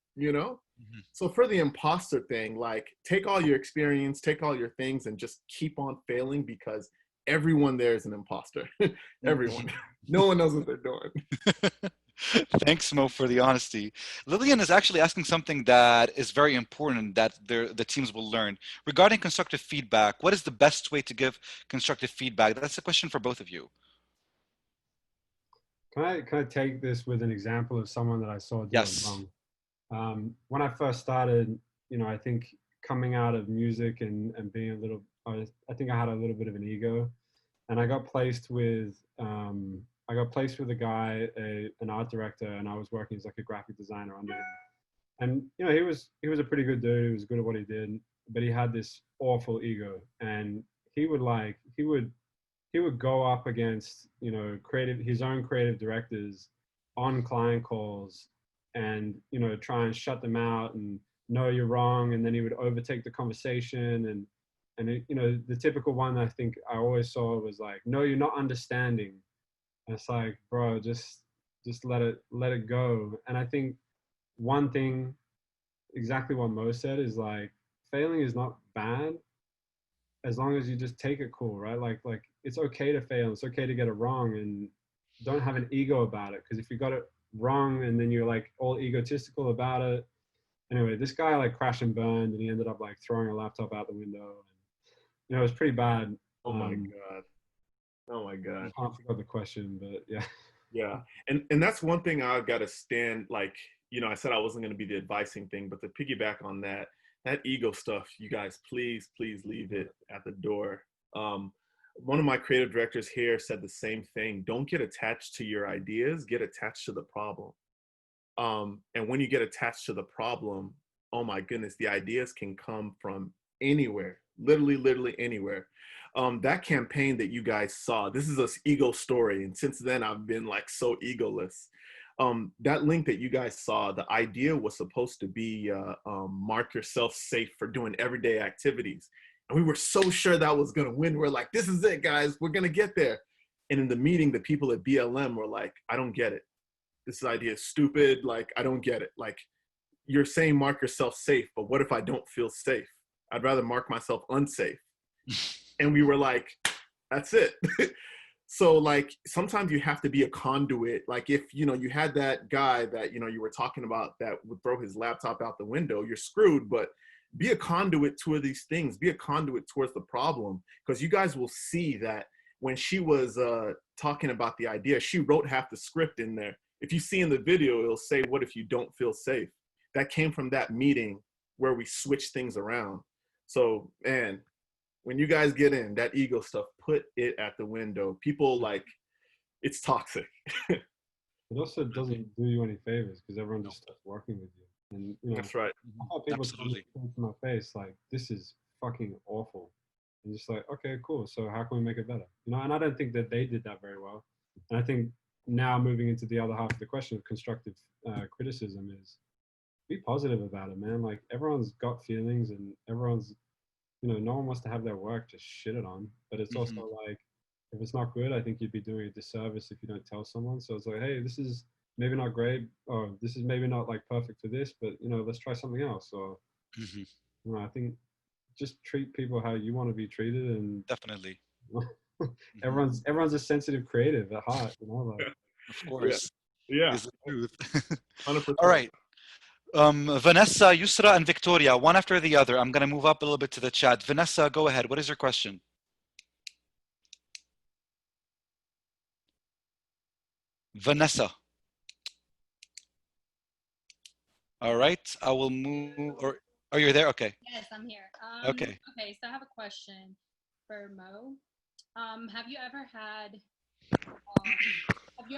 So for the imposter thing, like, take all your experience, take all your things, and just keep on failing, because everyone there is an imposter. Everyone. No one knows what they're doing. Thanks, Mo, for the honesty. Lillian is actually asking something that is very important that the teams will learn. Regarding constructive feedback, what is the best way to give constructive feedback? That's a question for both of you. Can I take this with an example of someone that I saw do it wrong? When I first started, I think coming out of music and being I think I had a little bit of an ego, and I got placed with a guy, an art director, and I was working as like a graphic designer under him. And he was a pretty good dude. He was good at what he did, but he had this awful ego, and he would go up against his own creative directors on client calls, and try and shut them out and no, you're wrong, and then he would overtake the conversation, and the typical one I think I always saw was like, no, you're not understanding. And it's like, bro, just let it go. And I think one thing, exactly what Mo said, is like, failing is not bad as long as you just take it cool, right? Like it's okay to fail, it's okay to get it wrong, and don't have an ego about it, because if you got it wrong and then you're like all egotistical about it. Anyway, this guy like crashed and burned, and he ended up like throwing a laptop out the window, and it was pretty bad. Oh my god. I forgot the question, but yeah. Yeah. And that's one thing I got to stand, like, I said I wasn't going to be the advising thing, but to piggyback on that ego stuff, you guys, please leave it at the door. One of my creative directors here said the same thing. Don't get attached to your ideas, get attached to the problem. And when you get attached to the problem, oh my goodness, the ideas can come from anywhere, literally anywhere. That campaign that you guys saw, this is an ego story. And since then I've been like so egoless. That link that you guys saw, the idea was supposed to be mark yourself safe for doing everyday activities. And we were so sure that was going to win. We're like, this is it, guys. We're going to get there. And in the meeting, the people at BLM were like, I don't get it. This idea is stupid. Like, I don't get it. Like, you're saying mark yourself safe, but what if I don't feel safe? I'd rather mark myself unsafe. And we were like, that's it. So like, sometimes you have to be a conduit. Like, if, you had that guy that, you were talking about that would throw his laptop out the window, you're screwed. But be a conduit toward these things. Be a conduit towards the problem. Because you guys will see that when she was talking about the idea, she wrote half the script in there. If you see in the video, it'll say, what if you don't feel safe? That came from that meeting where we switched things around. So, man, when you guys get in that ego stuff, put it at the window. People, like, it's toxic. It also doesn't do you any favors, because everyone just starts working with you. And that's right. People Absolutely. to my face like, this is fucking awful. And just like, okay, cool. So how can we make it better? And I don't think that they did that very well. And I think now moving into the other half of the question of constructive criticism is, be positive about it, man. Like everyone's got feelings, and everyone's, no one wants to have their work just shitted on. But it's also like, if it's not good, I think you'd be doing a disservice if you don't tell someone. So it's like, hey, this is maybe not great, or this is maybe not like perfect for this, but let's try something else. Or I think just treat people how you want to be treated, and Definitely. everyone's a sensitive creative at heart, like. Of course. Yeah. Is the truth. 100%. All right. Vanessa, Yusra, and Victoria, one after the other. I'm going to move up a little bit to the chat. Vanessa, go ahead. What is your question? Vanessa. All right. I will move. Or are you there? Okay. Yes, I'm here. Okay. Okay, so I have a question for Mo. Have you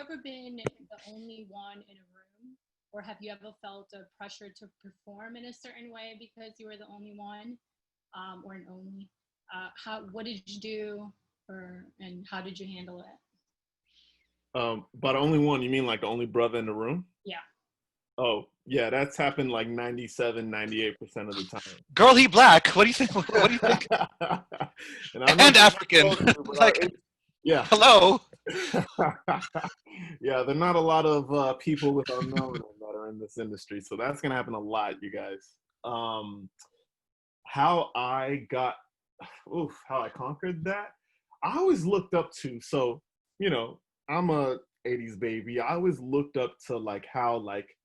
ever been the only one in a room, or have you ever felt a pressure to perform in a certain way because you were the only one, or an only? What did you do, and how did you handle it? By the only one, you mean like the only brother in the room? Yeah. Oh, yeah, that's happened like 97, 98% of the time. Girl, he black. What do you think? What do you think? And African. Like, yeah. Hello. Yeah, there are not a lot of people with our melanin that are in this industry, so that's gonna happen a lot, you guys. How I conquered that. I always looked up to. So, I'm a '80s baby. I always looked up to like how like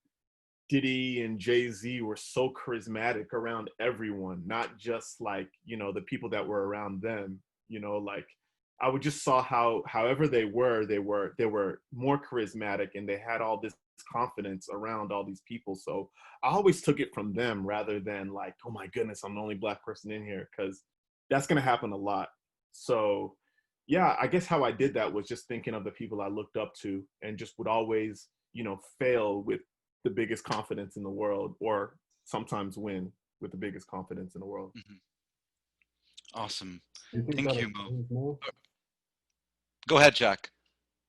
Diddy and Jay-Z were so charismatic around everyone, not just like, the people that were around them, like I would just saw how, however they were more charismatic, and they had all this confidence around all these people. So I always took it from them rather than like, oh my goodness, I'm the only black person in here, because that's going to happen a lot. So yeah, I guess how I did that was just thinking of the people I looked up to, and just would always, fail with the biggest confidence in the world, or sometimes win with the biggest confidence in the world. Awesome. Do you think Thank that'll you, Mo. change more? Go ahead, Jack.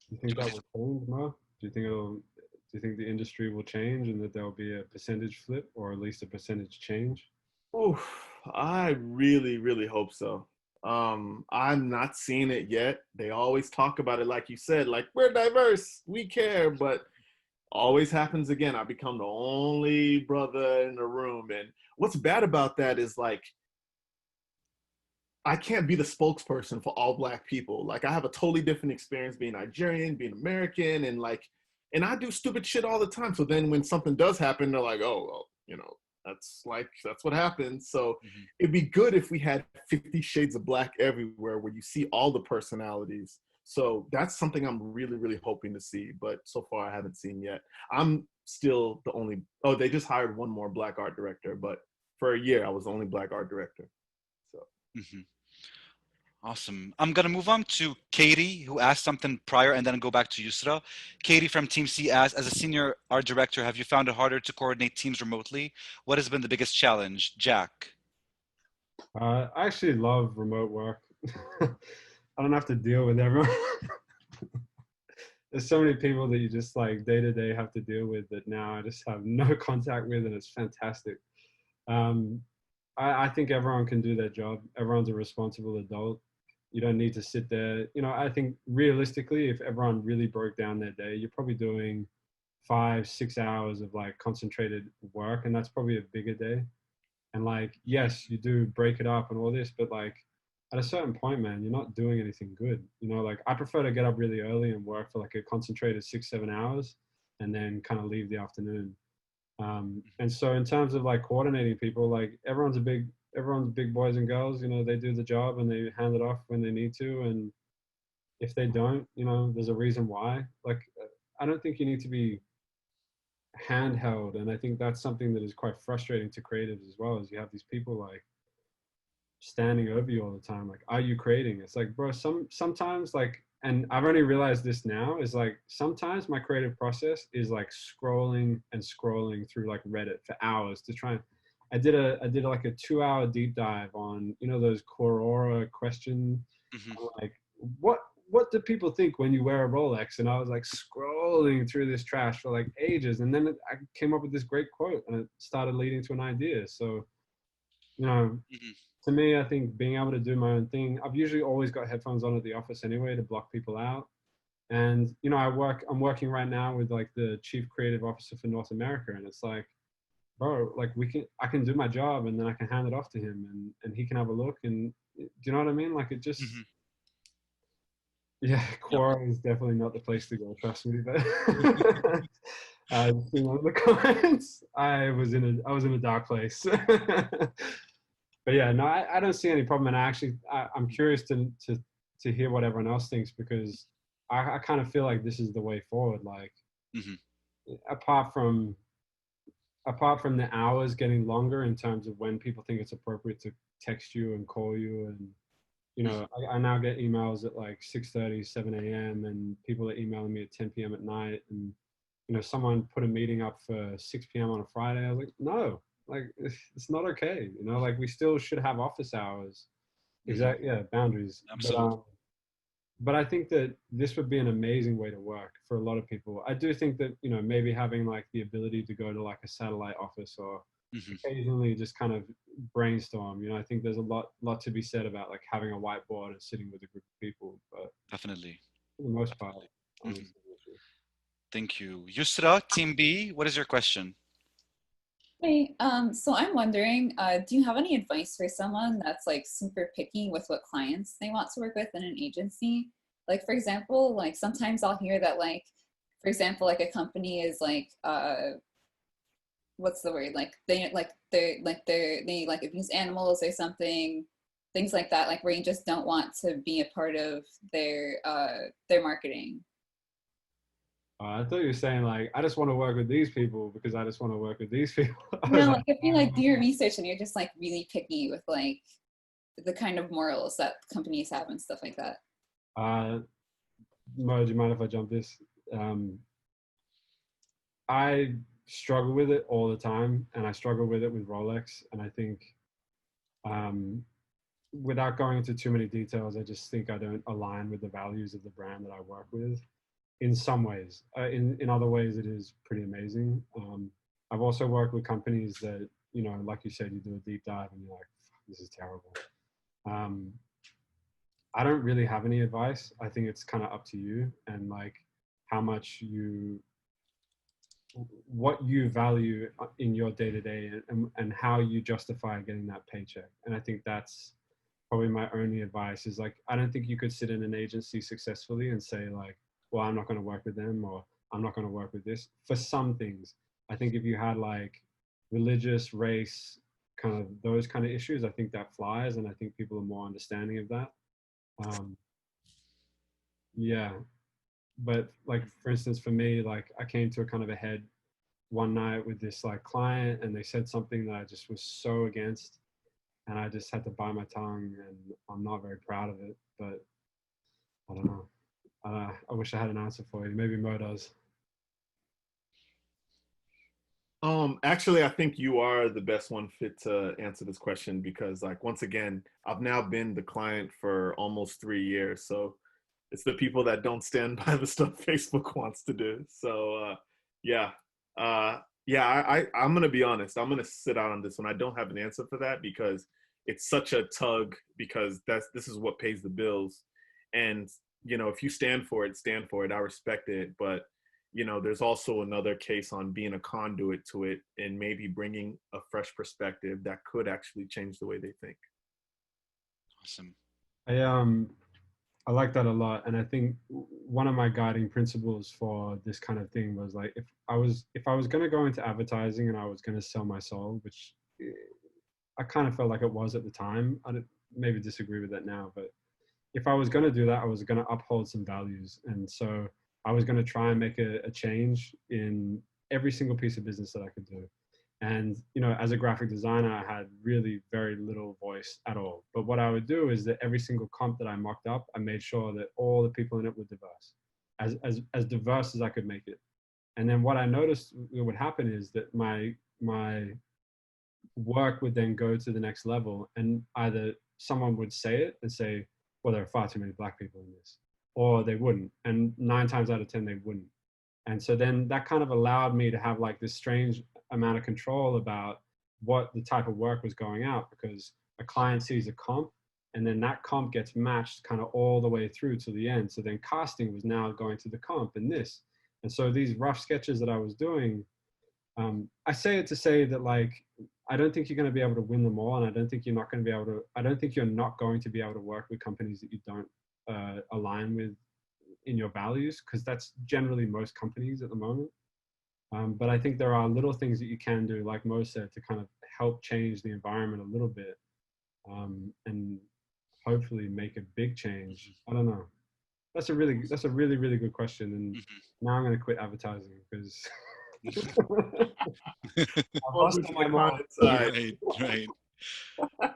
Do you think that will change more? Do you think the industry will change, and that there'll be a percentage flip, or at least a percentage change? Oh, I really, really hope so. I'm not seeing it yet. They always talk about it, like you said, like we're diverse, we care, but always happens again. I become the only brother in the room. And what's bad about that is like, I can't be the spokesperson for all black people. Like I have a totally different experience being Nigerian, being American, and I do stupid shit all the time. So then when something does happen, they're like, oh, well, that's what happens. So it'd be good if we had 50 shades of black everywhere, where you see all the personalities. So that's something I'm really, really hoping to see, but so far I haven't seen yet. I'm still the only, they just hired one more black art director, but for a year I was the only black art director. So. Awesome. I'm going to move on to Katie, who asked something prior, and then go back to Yusra. Katie from Team C asked, as a senior art director, have you found it harder to coordinate teams remotely? What has been the biggest challenge? Jack. I actually love remote work. I don't have to deal with everyone. There's so many people that you just like day to day have to deal with that now I just have no contact with, and it's fantastic. I think everyone can do their job. Everyone's a responsible adult. You don't need to sit there. I think realistically, if everyone really broke down their day, you're probably doing 5-6 hours of like concentrated work, and that's probably a bigger day. And like, yes, you do break it up and all this, but like at a certain point, man, you're not doing anything good. Like I prefer to get up really early and work for like a concentrated 6-7 hours, and then kind of leave the afternoon. And so in terms of like coordinating people, like everyone's big boys and girls, they do the job and they hand it off when they need to. And if they don't, there's a reason why. Like, I don't think you need to be handheld. And I think that's something that is quite frustrating to creatives as well, is you have these people like standing over you all the time. Like, are you creating? It's like, bro, sometimes like, and I've only realized this now, is like sometimes my creative process is like scrolling and scrolling through like Reddit for hours to try and I did like a 2-hour deep dive on those Quora question. I'm like, what do people think when you wear a Rolex? And I was like scrolling through this trash for like ages. And then I came up with this great quote and it started leading to an idea. So, you know, to me, I think being able to do my own thing, I've usually always got headphones on at the office anyway to block people out. And, you know, I'm working right now with like the chief creative officer for North America. And it's like, bro, like I can do my job and then I can hand it off to him and he can have a look. And do you know what I mean? Like it just, yeah, Quora is definitely not the place to go, trust me. But seeing all the comments, I was in a dark place. But yeah, no, I don't see any problem. And I'm curious to hear what everyone else thinks, because I kind of feel like this is the way forward. Like apart from the hours getting longer in terms of when people think it's appropriate to text you and call you, and you know, I now get emails at like 6:30, 7 a.m. and people are emailing me at 10 p.m. at night. And, you know, someone put a meeting up for 6 p.m. on a Friday. I was like, no, like, it's not okay. You know, like we still should have office hours. Exactly. Yeah. Boundaries. Absolutely. But I think that this would be an amazing way to work for a lot of people. I do think that, you know, maybe having like the ability to go to like a satellite office or occasionally just kind of brainstorm, you know, I think there's a lot to be said about like having a whiteboard and sitting with a group of people. But Definitely. for the most part, honestly. Thank you. Yusra, Team B, what is your question? Hey, so I'm wondering, do you have any advice for someone that's like super picky with what clients they want to work with in an agency? Like, for example, like sometimes I'll hear that like, for example, like a company is like, what's the word? Like they abuse animals or something, things like that, like where you just don't want to be a part of their marketing. I thought you were saying like, I just want to work with these people because I just want to work with these people. No, like if you like do your research and you're just like really picky with like the kind of morals that companies have and stuff like that. Mo, do you mind if I jump this? I struggle with it all the time, and I struggle with it with Rolex. And I think, without going into too many details, I just think I don't align with the values of the brand that I work with. In some ways, in other ways, it is pretty amazing. I've also worked with companies that, you know, like you said, you do a deep dive and you're like, this is terrible. I don't really have any advice. I think it's kind of up to you and like how much what you value in your day-to-day and how you justify getting that paycheck. And I think that's probably my only advice is like, I don't think you could sit in an agency successfully and say like, well, I'm not going to work with them, or I'm not going to work with this. For some things, I think if you had like religious, race, kind of those kind of issues, I think that flies, and I think people are more understanding of that. Yeah, but like for instance, for me, like I came to a kind of a head one night with this like client, and they said something that I just was so against, and I just had to bite my tongue, and I'm not very proud of it, but I don't know. I wish I had an answer for you. Maybe Mo does. Actually, I think you are the best one fit to answer this question because, like, once again, I've now been the client for almost 3 years. So it's the people that don't stand by the stuff Facebook wants to do. So, yeah. I'm going to be honest. I'm going to sit out on this one. I don't have an answer for that because it's such a tug because this is what pays the bills. And you know, if you stand for it, stand for it. I respect it. But, you know, there's also another case on being a conduit to it and maybe bringing a fresh perspective that could actually change the way they think. Awesome. I like that a lot. And I think one of my guiding principles for this kind of thing was like, if I was going to go into advertising and I was going to sell my soul, which I kind of felt like it was at the time. I maybe disagree with that now, but if I was going to do that, I was going to uphold some values. And so I was going to try and make a change in every single piece of business that I could do. And, you know, as a graphic designer, I had really very little voice at all. But what I would do is that every single comp that I mocked up, I made sure that all the people in it were diverse, as diverse as I could make it. And then what I noticed would happen is that my work would then go to the next level, and either someone would say it and say, well, there are far too many black people in this. or they wouldn't. And 9 times out of 10, they wouldn't. And so then that kind of allowed me to have like this strange amount of control about what the type of work was going out, because a client sees a comp and then that comp gets matched kind of all the way through to the end. So then casting was now going to the comp and this. And so these rough sketches that I was doing, I say it to say that like, I don't think you're going to be able to win them all. And I don't think you're not going to be able to, I don't think you're not going to be able to work with companies that you don't align with in your values, because that's generally most companies at the moment. But I think there are little things that you can do, like Mo said, to kind of help change the environment a little bit, and hopefully make a big change. I don't know. That's a really good question. And now I'm going to quit advertising because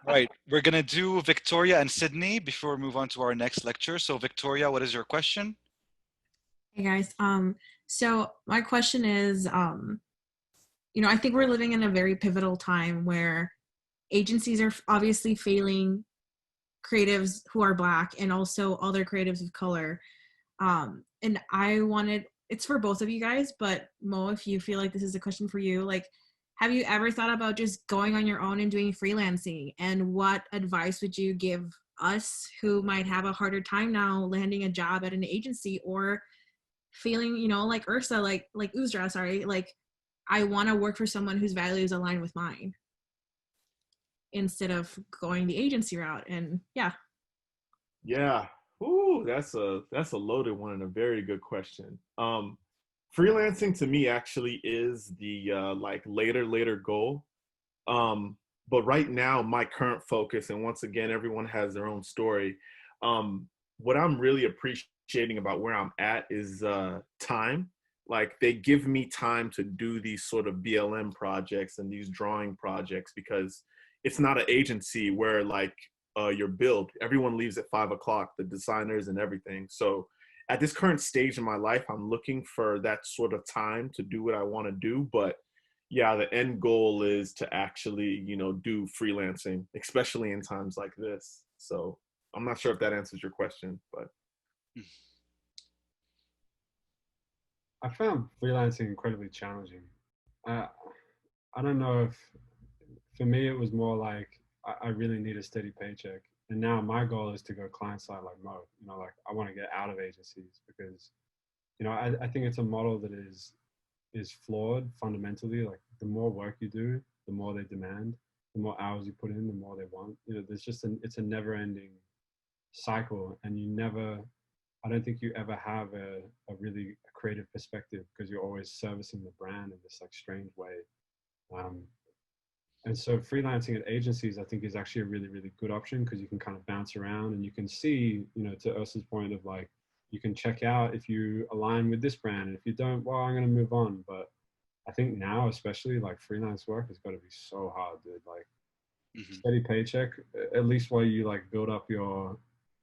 Right. We're going to do Victoria and Sydney before we move on to our next lecture. So Victoria, what is your question? Hey guys. So my question is, I think we're living in a very pivotal time where agencies are obviously failing creatives who are Black and also other creatives of color. And it's for both of you guys, but Mo, if you feel like this is a question for you, like, have you ever thought about just going on your own and doing freelancing? And what advice would you give us who might have a harder time now landing a job at an agency, or feeling, like Ursa, like Uzdra, sorry, like I want to work for someone whose values align with mine instead of going the agency route? And yeah. Ooh, that's a loaded one and a very good question. Freelancing to me actually is the like later goal. But right now my current focus, and once again everyone has their own story, what I'm really appreciating about where I'm at is time. Like they give me time to do these sort of BLM projects and these drawing projects, because it's not an agency where like you're billed. Everyone leaves at 5 o'clock, the designers and everything. So at this current stage in my life, I'm looking for that sort of time to do what I want to do. But yeah, the end goal is to actually, do freelancing, especially in times like this. So I'm not sure if that answers your question, but. I found freelancing incredibly challenging. I don't know if, for me, it was more like I really need a steady paycheck. And now my goal is to go client side like Mo. Like I want to get out of agencies because, I think it's a model that is flawed fundamentally. Like the more work you do, the more they demand. The more hours you put in, the more they want. There's just it's a never-ending cycle, and I don't think you ever have a really creative perspective because you're always servicing the brand in this like strange way. And so freelancing at agencies, I think, is actually a really, really good option because you can kind of bounce around and you can see, to Ursa's point of like, you can check out if you align with this brand. And if you don't, well, I'm going to move on. But I think now, especially like freelance work has got to be so hard, dude. Like steady paycheck, at least while you like build up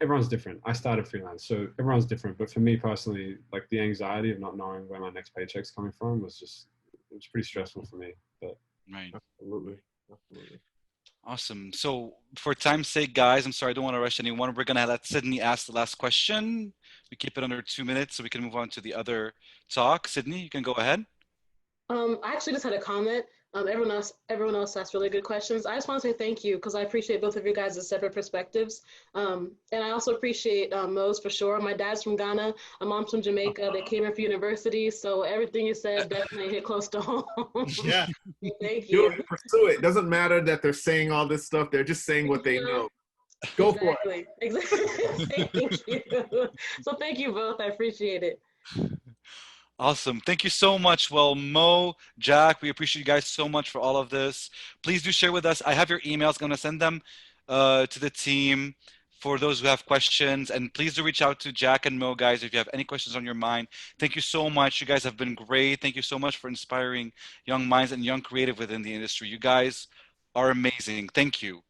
everyone's different. I started freelance, so everyone's different. But for me personally, like the anxiety of not knowing where my next paycheck's coming from it was pretty stressful for me. But right. Absolutely. Awesome. So for time's sake, guys, I'm sorry, I don't want to rush anyone. We're going to let Sydney ask the last question. We keep it under 2 minutes so we can move on to the other talk. Sydney, you can go ahead. I actually just had a comment. Everyone else asked really good questions. I just want to say thank you because I appreciate both of you guys' separate perspectives. And I also appreciate Mo's for sure. My dad's from Ghana, my mom's from Jamaica. They came here for university, so everything you said definitely hit close to home. Yeah. Thank you. Do it, pursue it. Doesn't matter that they're saying all this stuff. They're just saying what they know. Go for it. Exactly. Thank you. So thank you both. I appreciate it. Awesome. Thank you so much. Well, Mo, Jack, we appreciate you guys so much for all of this. Please do share with us. I have your emails. I'm going to send them to the team for those who have questions. And please do reach out to Jack and Mo, guys, if you have any questions on your mind. Thank you so much. You guys have been great. Thank you so much for inspiring young minds and young creative within the industry. You guys are amazing. Thank you.